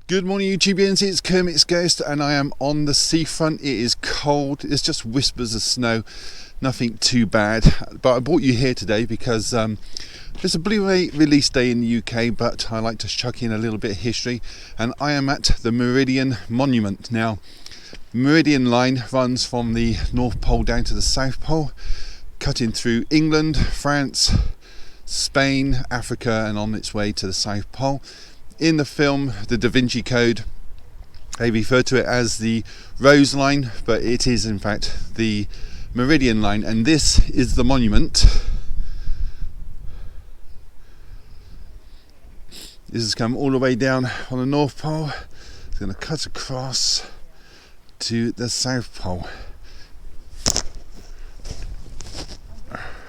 Good morning, YouTubians. It's Kermit's Ghost, and I am on the seafront. It is cold. It's just whispers of snow. Nothing too bad. But I brought you here today because it's a Blu-ray release day in the UK, but I like to chuck in a little bit of history. And I am at the Meridian Monument. Now, Meridian line runs from the North Pole down to the South Pole, cutting through England, France, Spain, Africa, and on its way to the South Pole. In the film The Da Vinci Code, they refer to it as the Rose Line, but it is in fact the Meridian Line, and this is the monument. This has come all the way down on the North Pole. It's going to cut across to the South Pole.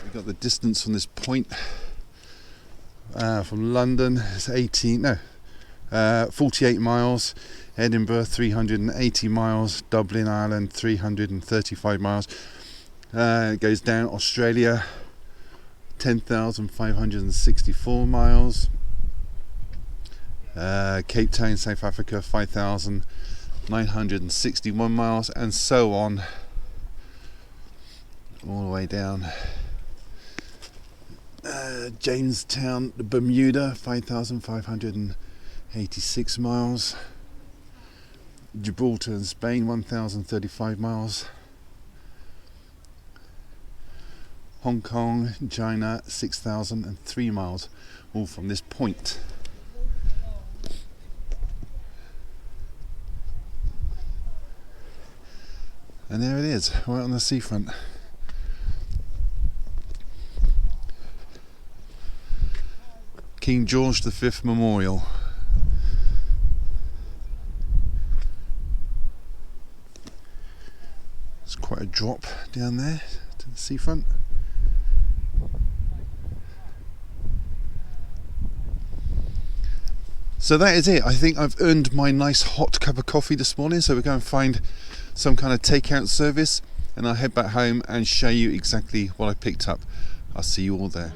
We've got the distance from this point from London. It's 48 miles, Edinburgh 380 miles, Dublin, Ireland 335 miles. It goes down Australia 10,564 miles, Cape Town, South Africa 5,961 miles, and so on all the way down. Jamestown, Bermuda 5,586 miles, Gibraltar in Spain 1,035 miles, Hong Kong, China 6,003 miles, all from this point. And there it is, right on the seafront. King George V Memorial. It's quite a drop down there to the seafront. So that is it. I think I've earned my nice hot cup of coffee this morning, so we're going to find some kind of takeout service and I'll head back home and show you exactly what I picked up. I'll see you all there.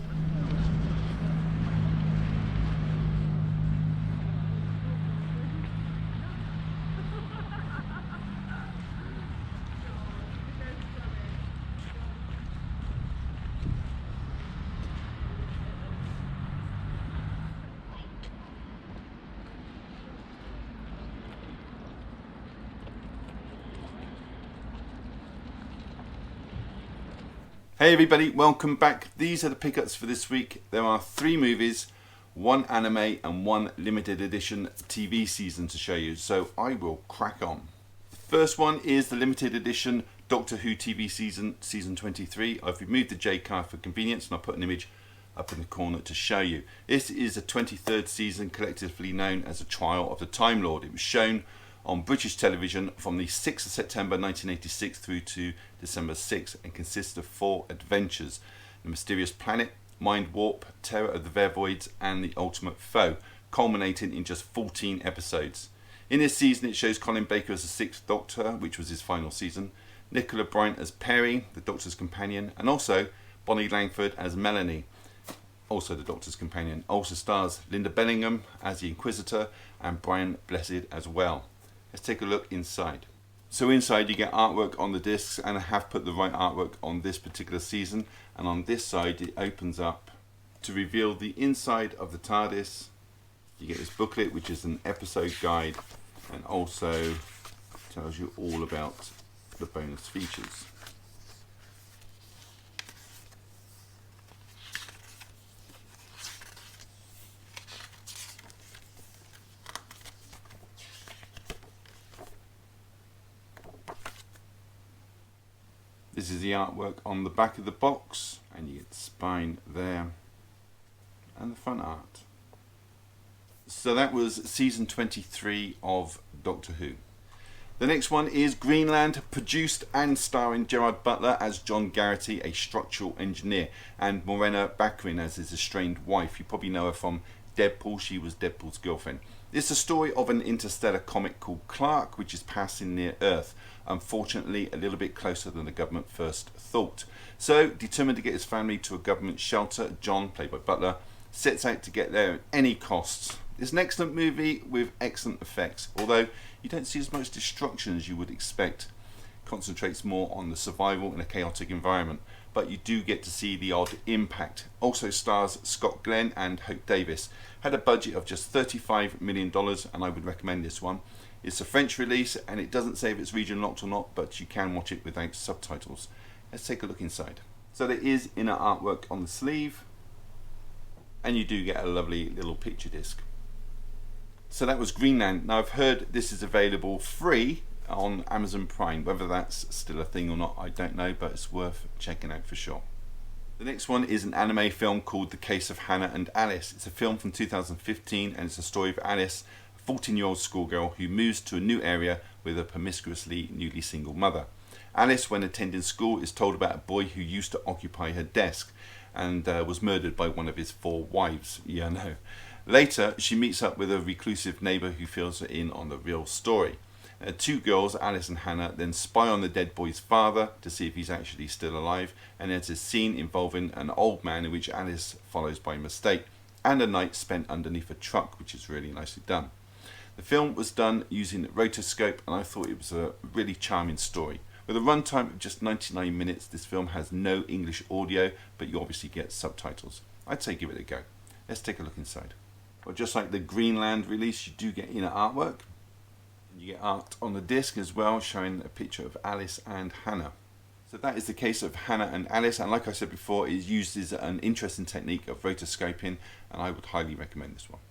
Hey everybody, welcome back. These are the pickups for this week. There are 3 movies, 1 anime and 1 limited edition TV season to show you, so I will crack on. The first one is the limited edition Doctor Who TV season 23. I've removed the J card for convenience and I'll put an image up in the corner to show you. This is the 23rd season, collectively known as the Trial of the Time Lord. It was shown on British television from the 6th of September 1986 through to December 6th and consists of 4 adventures: The Mysterious Planet, Mind Warp, Terror of the Vervoids and The Ultimate Foe, culminating in just 14 episodes. In this season it shows Colin Baker as the 6th Doctor, which was his final season, Nicola Bryant as Perry, the Doctor's companion, and also Bonnie Langford as Melanie, also the Doctor's companion. Also stars Linda Bellingham as the Inquisitor and Brian Blessed as well. Let's take a look inside. So inside you get artwork on the discs, and I have put the right artwork on this particular season, and on this side it opens up to reveal the inside of the TARDIS. You get this booklet which is an episode guide and also tells you all about the bonus features. This is the artwork on the back of the box, and you get the spine there and the front art. So that was season 23 of Doctor Who. The next one is Greenland, produced and starring Gerard Butler as John Garrity, a structural engineer, and Morena Baccarin as his estranged wife. You probably know her from Deadpool. She was Deadpool's girlfriend. It's the story of an interstellar comet called Clark, which is passing near Earth. Unfortunately, a little bit closer than the government first thought. So, determined to get his family to a government shelter, John, played by Butler, sets out to get there at any cost. It's an excellent movie with excellent effects, although you don't see as much destruction as you would expect. It concentrates more on the survival in a chaotic environment, but you do get to see the odd impact. Also stars Scott Glenn and Hope Davis. Had a budget of just $35 million, and I would recommend this one. It's a French release, and it doesn't say if it's region locked or not, but you can watch it without subtitles. Let's take a look inside. So there is inner artwork on the sleeve, and you do get a lovely little picture disc. So that was Greenland. Now I've heard this is available free on Amazon Prime. Whether that's still a thing or not, I don't know, but it's worth checking out for sure. The next one is an anime film called The Case of Hana and Alice. It's a film from 2015, and it's a story of Alice, a 14-year-old schoolgirl who moves to a new area with a promiscuously newly single mother. Alice, when attending school, is told about a boy who used to occupy her desk and was murdered by one of his 4 wives. Yeah, I know. Later, she meets up with a reclusive neighbour who fills her in on the real story. 2 girls, Alice and Hannah, then spy on the dead boy's father to see if he's actually still alive, and there's a scene involving an old man in which Alice follows by mistake, and a night spent underneath a truck, which is really nicely done. The film was done using rotoscope, and I thought it was a really charming story. With a runtime of just 99 minutes, this film has no English audio, but you obviously get subtitles. I'd say give it a go. Let's take a look inside. Well, just like the Greenland release, you do get inner artwork. You get art on the disc as well, showing a picture of Alice and Hannah. So that is the case of Hannah and Alice, and like I said before, it uses an interesting technique of rotoscoping, and I would highly recommend this one.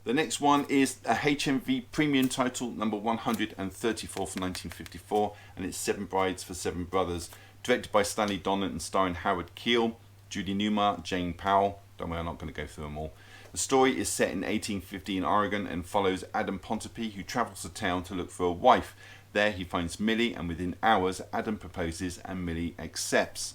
The next one is a HMV premium title, number 134 from 1954, and it's 7 Brides for 7 Brothers, directed by Stanley Donen and starring Howard Keel, Judy Newmar, Jane Powell. Don't worry, I'm not going to go through them all. The story is set in 1850 in Oregon and follows Adam Pontopy, who travels to town to look for a wife. There he finds Millie, and within hours Adam proposes and Millie accepts.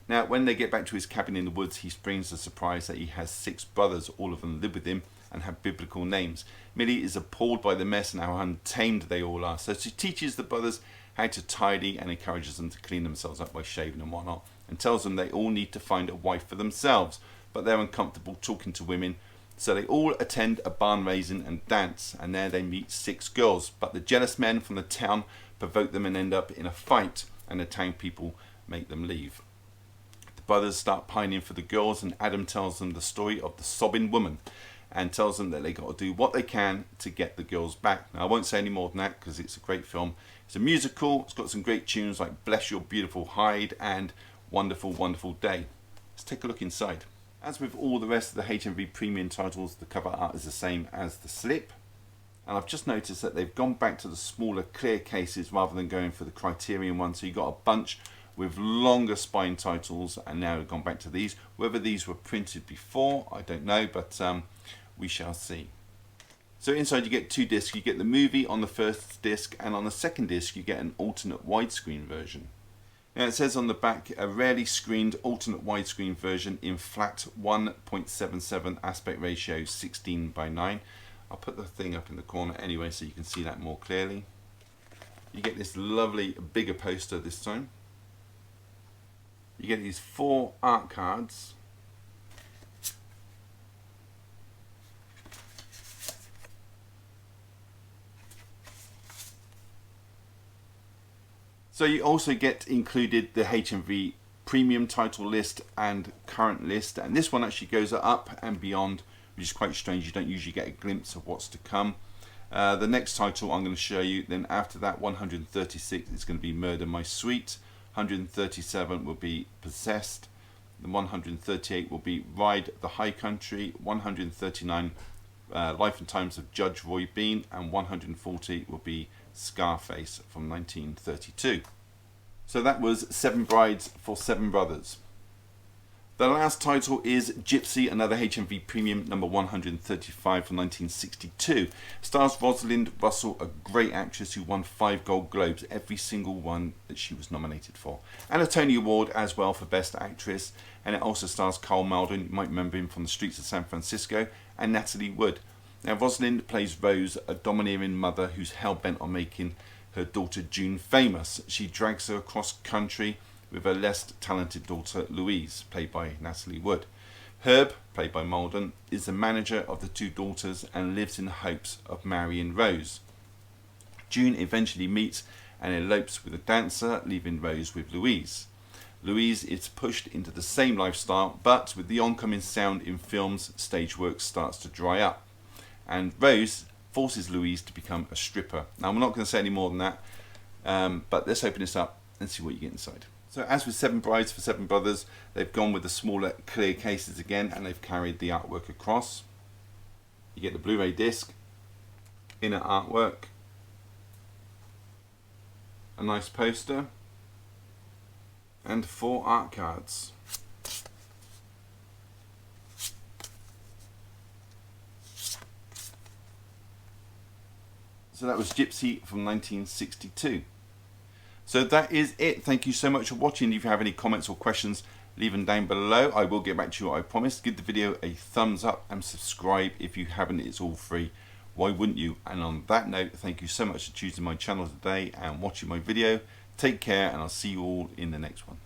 Now when they get back to his cabin in the woods, he springs the surprise that he has 6 brothers, all of them live with him and have biblical names. Millie is appalled by the mess and how untamed they all are, so she teaches the brothers how to tidy and encourages them to clean themselves up by shaving and whatnot, and tells them they all need to find a wife for themselves, but they're uncomfortable talking to women, so they all attend a barn raising and dance, and there they meet 6 girls, but the jealous men from the town provoke them and end up in a fight, and the town people make them leave. The brothers start pining for the girls, and Adam tells them the story of the sobbing woman and tells them that they got to do what they can to get the girls back. Now I won't say any more than that because it's a great film. It's a musical, it's got some great tunes like Bless Your Beautiful Hide and Wonderful Wonderful Day. Let's take a look inside. As with all the rest of the HMV premium titles, the cover art is the same as the slip, and I've just noticed that they've gone back to the smaller clear cases rather than going for the Criterion one, so you got a bunch with longer spine titles, and now we've gone back to these. Whether these were printed before, I don't know, but we shall see. So inside you get 2 discs. You get the movie on the first disc, and on the second disc you get an alternate widescreen version. Now it says on the back, a rarely screened alternate widescreen version in flat 1.77 aspect ratio 16:9. I'll put the thing up in the corner anyway so you can see that more clearly. You get this lovely bigger poster this time. You get these 4 art cards. So you also get included the HMV premium title list and current list, and this one actually goes up and beyond, which is quite strange. You don't usually get a glimpse of what's to come. The next title I'm going to show you, then after that 136 is going to be Murder My Sweet, 137 will be Possessed, the 138 will be Ride the High Country, 139 Life and Times of Judge Roy Bean, and 140 will be Scarface from 1932. So that was 7 Brides for 7 Brothers. The last title is Gypsy, another HMV premium, number 135 from 1962. Stars Rosalind Russell, a great actress who won 5 Gold Globes, every single one that she was nominated for, and a Tony Award as well for Best Actress. And it also stars Carl Malden, you might remember him from The Streets of San Francisco, and Natalie Wood. Now Rosalind plays Rose, a domineering mother who's hell-bent on making her daughter June famous. She drags her across country with her less talented daughter Louise, played by Natalie Wood. Herb, played by Malden, is the manager of the two daughters and lives in hopes of marrying Rose. June eventually meets and elopes with a dancer, leaving Rose with Louise. Louise is pushed into the same lifestyle, but with the oncoming sound in films, stage work starts to dry up, and Rose forces Louise to become a stripper. Now, I'm not going to say any more than that, but let's open this up and see what you get inside. So, as with Seven Brides for Seven Brothers, they've gone with the smaller clear cases again, and they've carried the artwork across. You get the Blu-ray disc, inner artwork, a nice poster, and 4 art cards. So that was Gypsy from 1962. So that is it. Thank you so much for watching. If you have any comments or questions, leave them down below. I will get back to you, I promise. Give the video a thumbs up and subscribe if you haven't. It's all free. Why wouldn't you? And on that note, thank you so much for choosing my channel today and watching my video. Take care, and I'll see you all in the next one.